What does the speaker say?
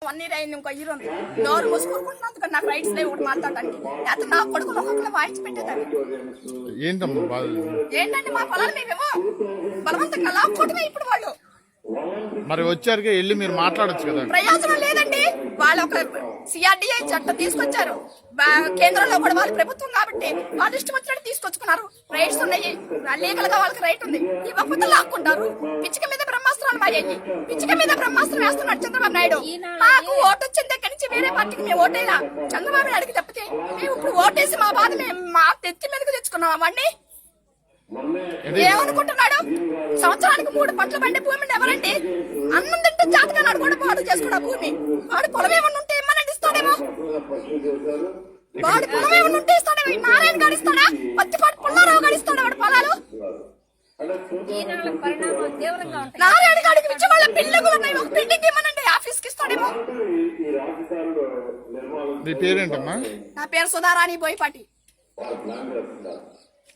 1 year అయింది, ఇంకో year ఉంది. నోరు మూసుకుంటున్నందుకు నాకు రైట్స్ లేవు ఒకటి మాట్లాడడానికి. లేకపోతే నా కొడుకులు ఒక్కొక్కరు వాయించి పెట్టేదాన్ని. ఏంటంటే మా పొలాలు మేమేమో బలవంతంగా లాక్కోవటమే ఇప్పుడు వాళ్ళు. మరి వచ్చారు వెళ్ళి మీరు మాట్లాడొచ్చు కదా. ప్రయోజనం లేదండి. వాళ్ళు ఒక సిఆర్డిఐ చట్టం తీసుకొచ్చారు. కేంద్రంలో కూడా వాళ్ళ ప్రభుత్వం కాబట్టి వాళ్ళు ఇష్టం వచ్చినట్టు తీసుకొచ్చుకున్నారు. రైట్స్ ఉన్నాయి, లీగల్ గా వాళ్ళకి రైట్ ఉంది. ఇవ్వకపోతే లాక్కుంటారు. పిచ్చిక మీద బ్రహ్మాస్త్రాలు మారేయి. పిచ్చిక మీద బ్రహ్మాస్త్రం వేస్తున్నాడు చంద్రబాబు నాయుడు. మాకు ఓటు వచ్చిన దగ్గర నుంచి వేరే పార్టీకి మేము ఓటేలా చంద్రబాబు నాయుడుకి తప్పితే మేము ఇప్పుడు ఓటేసి మా బాధ మేము మా తెచ్చి మీదకి తెచ్చుకున్నాం. అవన్నీ ఏమనుకుంటున్నాడు? సంవత్సరానికి 3 పంటలు పండే భూమిని ఎవరండి? అన్నం తింటే జాతకాన్ని కూడా పాడు చేసుకున్న భూమి. వాడు పొలం ఏమన్నా ఉంటే ఏమన్నా ఇస్తాడేమో. వాడు పొలం ఏమన్నా ఉంటే ఇస్తాడేమో. నారాయణ గడిస్తాడా? పత్తిపాటి పుల్లారావు గడిస్తాడా వాడు పొలాలు? నారాయణ గాడికి ఇచ్చే వాళ్ళ బిల్డింగులు ఉన్నాయి. ఒక బిల్డింగ్ ఏమనండి ఆఫీస్కి ఇస్తాడేమో. మీ పేరేంటమ్మా? నా పేరు సుధారాణి బోయపాటి.